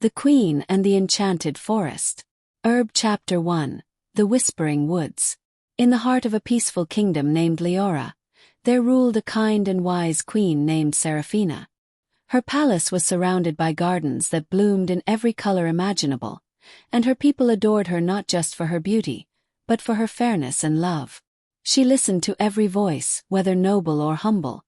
The Queen and the Enchanted Forest. Chapter 1. The Whispering Woods. In the heart of a peaceful kingdom named Leora, there ruled a kind and wise queen named Seraphina. Her palace was surrounded by gardens that bloomed in every color imaginable, and her people adored her not just for her beauty, but for her fairness and love. She listened to every voice, whether noble or humble,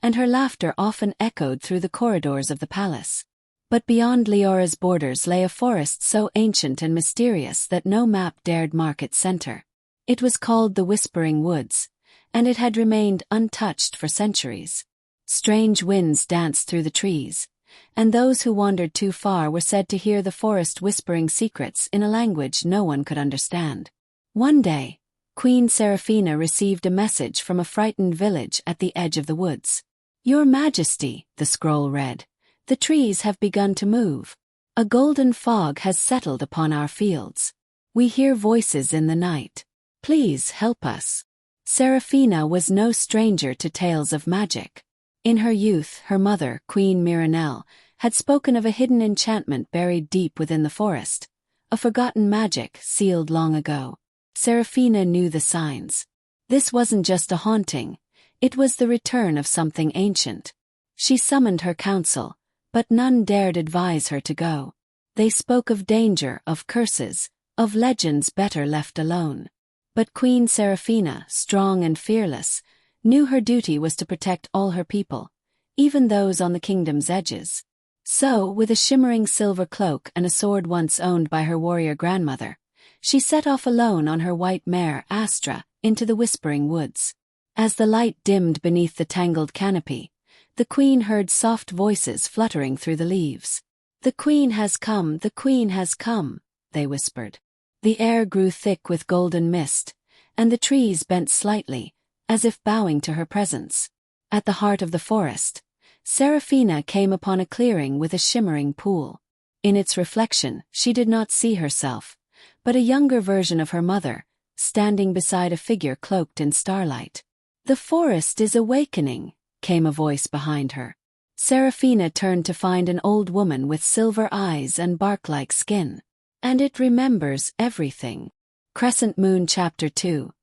and her laughter often echoed through the corridors of the palace. But beyond Leora's borders lay a forest so ancient and mysterious that no map dared mark its center. It was called the Whispering Woods, and it had remained untouched for centuries. Strange winds danced through the trees, and those who wandered too far were said to hear the forest whispering secrets in a language no one could understand. One day, Queen Seraphina received a message from a frightened village at the edge of the woods. "Your Majesty," the scroll read, "the trees have begun to move. A golden fog has settled upon our fields. We hear voices in the night. Please help us." Seraphina was no stranger to tales of magic. In her youth, her mother, Queen Miranelle, had spoken of a hidden enchantment buried deep within the forest, a forgotten magic sealed long ago. Seraphina knew the signs. This wasn't just a haunting, it was the return of something ancient. She summoned her council, but none dared advise her to go. They spoke of danger, of curses, of legends better left alone. But Queen Seraphina, strong and fearless, knew her duty was to protect all her people, even those on the kingdom's edges. So, with a shimmering silver cloak and a sword once owned by her warrior grandmother, she set off alone on her white mare Astra into the Whispering Woods. As the light dimmed beneath the tangled canopy, the queen heard soft voices fluttering through the leaves. "The queen has come, the queen has come," they whispered. The air grew thick with golden mist, and the trees bent slightly, as if bowing to her presence. At the heart of the forest, Seraphina came upon a clearing with a shimmering pool. In its reflection, she did not see herself, but a younger version of her mother, standing beside a figure cloaked in starlight. "The forest is awakening," came a voice behind her. Seraphina turned to find an old woman with silver eyes and bark-like skin. "And it remembers everything." Crescent Moon Chapter 2.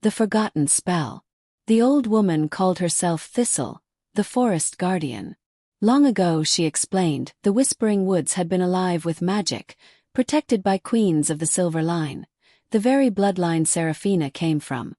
The Forgotten Spell. The old woman called herself Thistle, the forest guardian. Long ago, she explained, the Whispering Woods had been alive with magic, protected by queens of the Silver Line, the very bloodline Seraphina came from.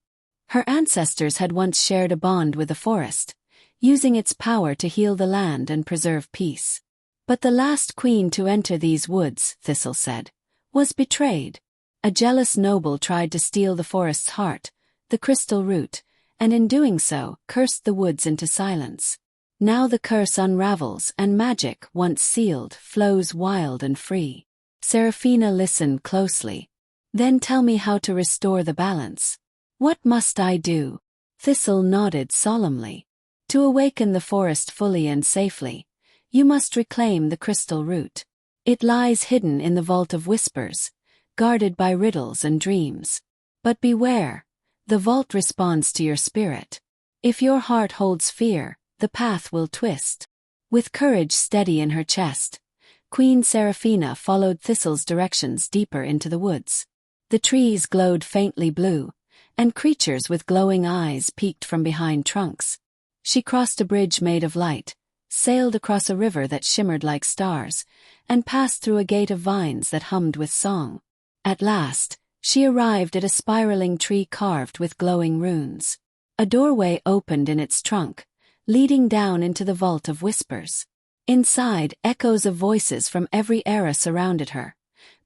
Her ancestors had once shared a bond with the forest, using its power to heal the land and preserve peace. But the last queen to enter these woods, Thistle said, was betrayed. A jealous noble tried to steal the forest's heart, the crystal root, and in doing so, cursed the woods into silence. Now the curse unravels and magic, once sealed, flows wild and free. Seraphina listened closely. "Then tell me how to restore the balance. What must I do?" Thistle nodded solemnly. "To awaken the forest fully and safely, you must reclaim the crystal root. It lies hidden in the vault of whispers, guarded by riddles and dreams. But beware, the vault responds to your spirit. If your heart holds fear, the path will twist." With courage steady in her chest, Queen Seraphina followed Thistle's directions deeper into the woods. The trees glowed faintly blue, and creatures with glowing eyes peeked from behind trunks. She crossed a bridge made of light, sailed across a river that shimmered like stars, and passed through a gate of vines that hummed with song. At last, she arrived at a spiraling tree carved with glowing runes. A doorway opened in its trunk, leading down into the vault of whispers. Inside, echoes of voices from every era surrounded her,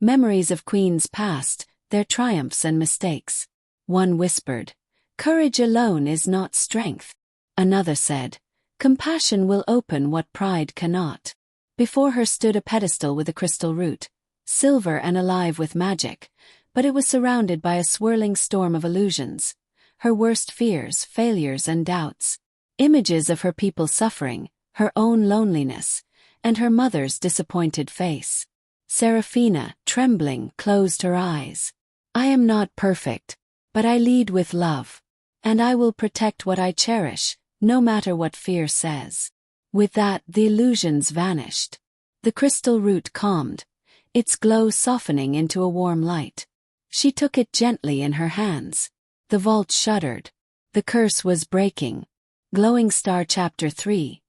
memories of queens past, their triumphs and mistakes. One whispered, "Courage alone is not strength." Another said, "Compassion will open what pride cannot." Before her stood a pedestal with a crystal root, silver and alive with magic, but it was surrounded by a swirling storm of illusions, her worst fears, failures and doubts. Images of her people suffering, her own loneliness, and her mother's disappointed face. Seraphina, trembling, closed her eyes. "I am not perfect, but I lead with love, and I will protect what I cherish, no matter what fear says." With that, the illusions vanished. The crystal root calmed, its glow softening into a warm light. She took it gently in her hands. The vault shuddered. The curse was breaking. Glowing Star Chapter 3.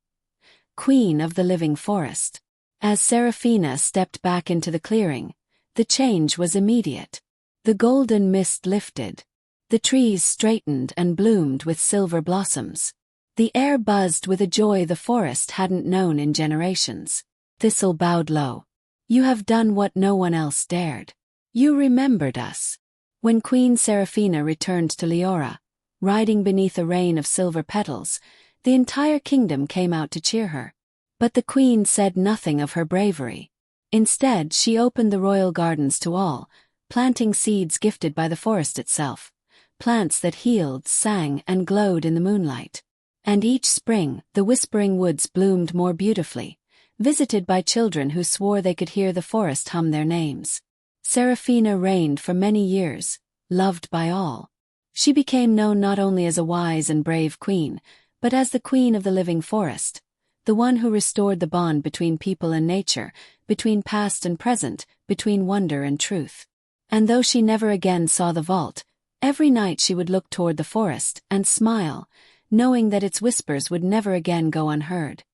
Queen of the Living Forest. As Seraphina stepped back into the clearing, the change was immediate. The golden mist lifted. The trees straightened and bloomed with silver blossoms. The air buzzed with a joy the forest hadn't known in generations. Thistle bowed low. You have done what no one else dared. You remembered us. When Queen Seraphina returned to Leora, riding beneath a rain of silver petals, the entire kingdom came out to cheer her. But the queen said nothing of her bravery. Instead, she opened the royal gardens to all, planting seeds gifted by the forest itself, plants that healed, sang, and glowed in the moonlight. And each spring, the whispering woods bloomed more beautifully, visited by children who swore they could hear the forest hum their names. Seraphina reigned for many years, loved by all. She became known not only as a wise and brave queen, but as the queen of the living forest, the one who restored the bond between people and nature, between past and present, between wonder and truth. And though she never again saw the vault, every night she would look toward the forest and smile, knowing that its whispers would never again go unheard.